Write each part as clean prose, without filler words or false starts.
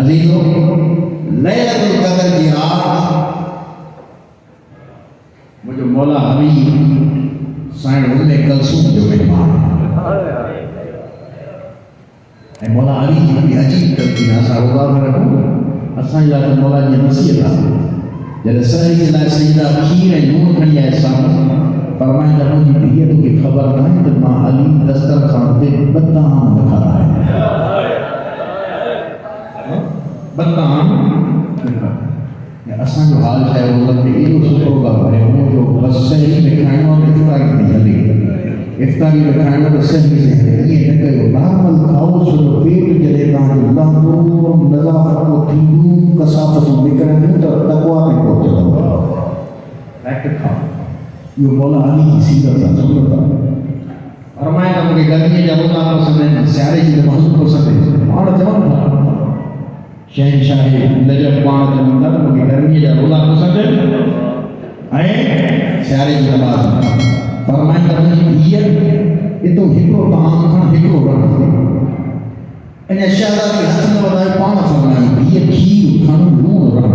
अजीजों, लैलतुल कदर की रात मुझे मौला अली साईं उम्मे कलसूम जो मेहमान ऐं मौला अली जी बि अजीब तरकीब असां रोज़ा में रखूं असांजे लाइ त मौला जी नसीहत आहे जॾहिं सहरी जे लाइ सईदा खीर ऐं लूण खणी आए साम्हूं फरमाईंदा मुंहिंजी धीअ तोखे ख़बर नाहे त मां अली दस्तरखान ते बदाम न खाधा आहिनि बदाम असांजो हाल छा आहे रोज़नि में एॾो सुठो आहे भरियो जो बसि सहरी में खाइणो आहे त इफ़्तारी में हले इफ़्तारी में खाइणो त सहरी में हले ईअं न कयो नॉर्मल खाओ छो जो पेट जॾहिं तव्हांजो लहंदो नज़ाफ़तूं थींदियूं कसाफ़तूं निकिरंदियूं त तक़वा में पहुचंदो डायरेक्ट खाओ इहो मौला अली जी सीरत आहे सुनत आहे फरमाए त मूंखे गर्मीअ जा रोज़ा पसंदि आहिनि सियारे जी नमाज़ूं पसंदि आहिनि पाण चवनि था शहनशाह नजफ़ पाण चवनि था मूंखे गर्मीअ जा रोज़ा पसंदि आहिनि ऐं सियारे जी नमाज़ फरमाए त मुंहिंजी धीअ हितो हिकिड़ो तमामु खण हिकिड़ो रख अञा शहज़ादी हथ न वधाए पाण फरमाए धीअ खीर खण लूण रख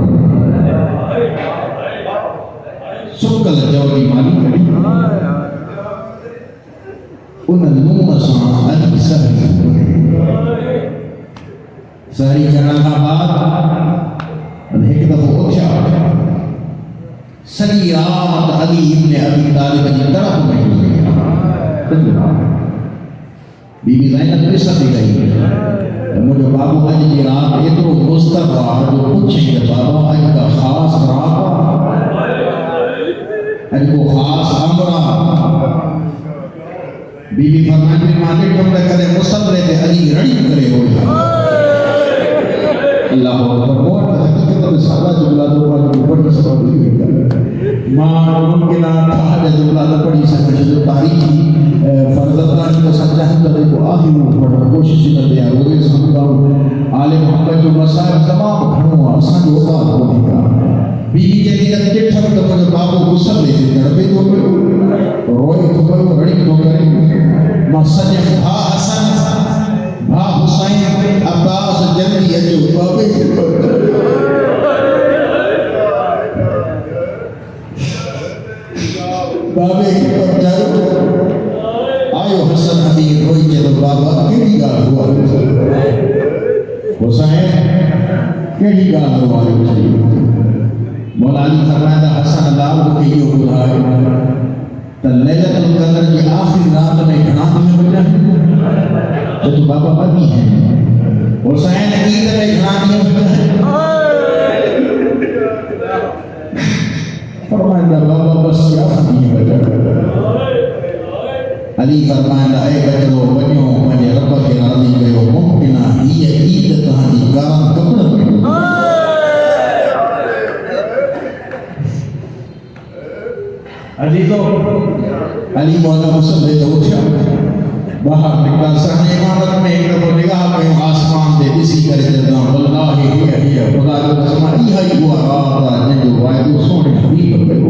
सुकल जव जी माली कढी उन लूण सां अली सहरी करण खां बाद हिकु दफ़ो उथिया सॼी राति अली इब्न अबी तालिब जी तरफ़ में बीबी ज़ैनब ॾिसंदी रही मुंहिंजो बाबू अॼु जी राति एतिरो मुस्तक़ आहे जो पुछे त बाबा अॼु का ख़ासि राति अॼु को ख़ासि अमर आहे बीबी फरमाईंदी मां ॾिठुमि त कॾहिं मुसल्ले ते अली रड़ी करे रोया अल्लाह अकबर मोहन हकीकत में सादा जुमला तो पर ऊपर से सब हुई मां मुमकिन था जुमला न पढ़ी सके जो तारीखी फर्जदान को सच्चा है तो को आही ऊपर कोशिश करते हैं रोए समझा आले मोहम्मद जो मसाइल तमाम घणो असां जो औकात कोन्हे का बीबी जे दिन ॾिठम त मुंहिंजो बाबू मुसल्ले ते तड़पे थो पियो रोए थो पियो रड़ी थो करे मां सॼे भाउ हसन भाउ हुसैन अब्बास जल्दी अचो बाबे खे बाबे खे पहुचायो आयो हसन अमीर रोई चयो बाबा कहिड़ी ॻाल्हि हुसैन कहिड़ी ॻाल्हि वारो थी मौला अली फरमाईंदा हसन लाल मूंखे इहो ॿुधायो त लैलतुल क़दर जी आख़िरी राति में घणा ॾींहं बचा तो बाबा अली हैं हुसैन ईद में घणा ॾींहं बचा फरमाईंदा बाबा बस 11 ॾींहं बचा अली फरमाईंदा ऐं बचड़ो वञो पंहिंजे रब खे राज़ी कयो मुमकिन आहे हीअ ईद तव्हांजी कारनि कपिड़नि में अजीजो अली मौला मुसल्ले ते उथिया बाहर निकला सहने इमामत में एक दफ़ो निगाह कयो आसमान ते ॾिसी करे चवंदा वल्लाहि हीअ ख़ुदा जो कसम इहा ई उहा रात आहे जंहिंजो वाइदो सोने हबीब कयो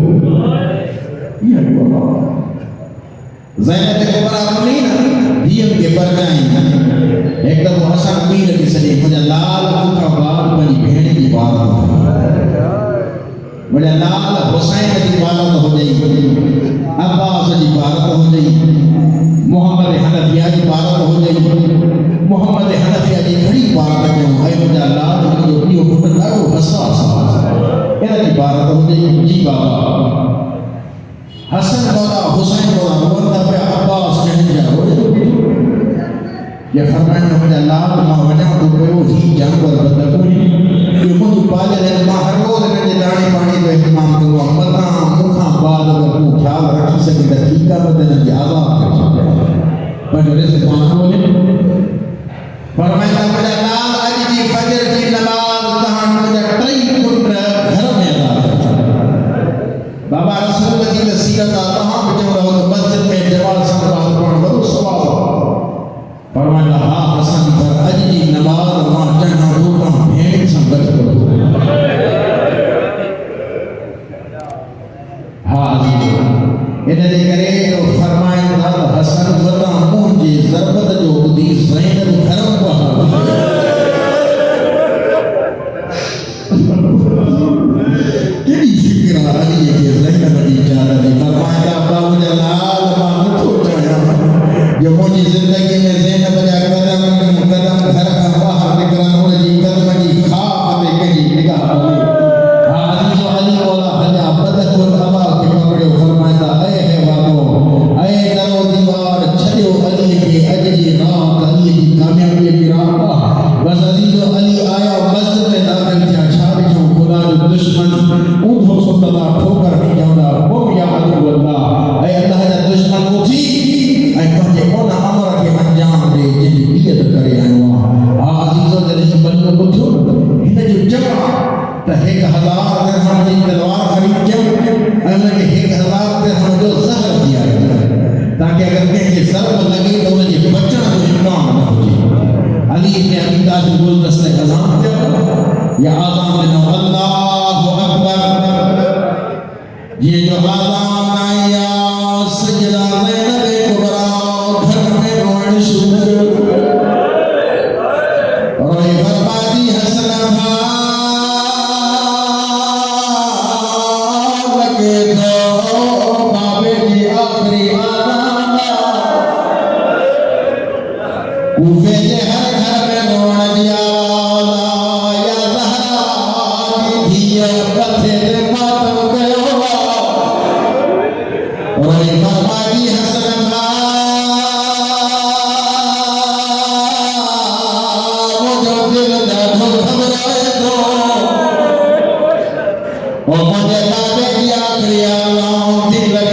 इहा ई उहा रात ज़ैनब कुबरा अपनी धीअनि खे परजाई हिकु दफ़ो हसन अमीर खे सॼे मुंहिंजा लाल खां बाद पंहिंजी भेण जी इबादत मुंहिंजा लाल हुसैन जी इबादत हुजे अब्बास जी इबादत हुजे मोहम्मद हनफिया जी इबादत हुजे मोहम्मद हनफिया जी घणी इबादत कयूं ऐं मुंहिंजा लाल मुंहिंजो इहो पुटु ॾाढो हसास आहे इन जी इबादत हुजे जी बाबा हसन मौला हुसैन मौला रोअंदा पिया अब्बास जंहिं जा रोए ये फरमाईंदा मुंहिंजा लाल मां वञां थो पियो ही जानवर बदकोई इहो मुंहिंजो पालियल आहे मां हर रोज़ हिन जे दाणे पाणी जो इस्तेमालु कंदो आहियां मतां मूंखां बाद अगरि तूं ख़्यालु रखी सघे त ठीकु आहे न त हिननि खे आज़ादु करे छॾियो पंहिंजो रिज़्क़ पाण ॻोल्हे फरमाईंदा मुंहिंजा लाल अॼु जी फजर जी नमाज़ तव्हां मुंहिंजा टई पुट घर में अदा कयो बाबा रसूल जी त सीरत आहे तव्हां बि चवंदा त मस्जिद में जमात सां नमाज़ पढ़णु वॾो सवाबु आहे फरमाईंदा हा हसन पर अॼु जी नमाज़ को ॿुधो हिन जो जमा त 1000 दिरहम जी तलवार ख़रीद कयो ऐं हुनखे 1000 दिरहम जो ज़हर ॾियारियो ताकि अगर कंहिंखे ज़रब लॻे त हुनजे बचण जो इम्कान न हुजे। अली इब्न अबी तालिब गुलदस्त अज़ान कयो या आज़ान ॾिनो अल्लाहु अकबर जीअं जो आज़ान आई या सजदा ज़ैनब कुबरा घर में रोअण शुरू कयो रोए फरमादी हसन लगे तो बाबे की आखिरी आज़ान कूफे के हर घर में रोअण जी आवाज़ या ज़हरा की धीअ मथे ते मातम कयो रोए फरमादी हसन मुझो दिल ॾाढो घबराए थो मुझे बाबे की आखिरी आवाज़ थी लॻे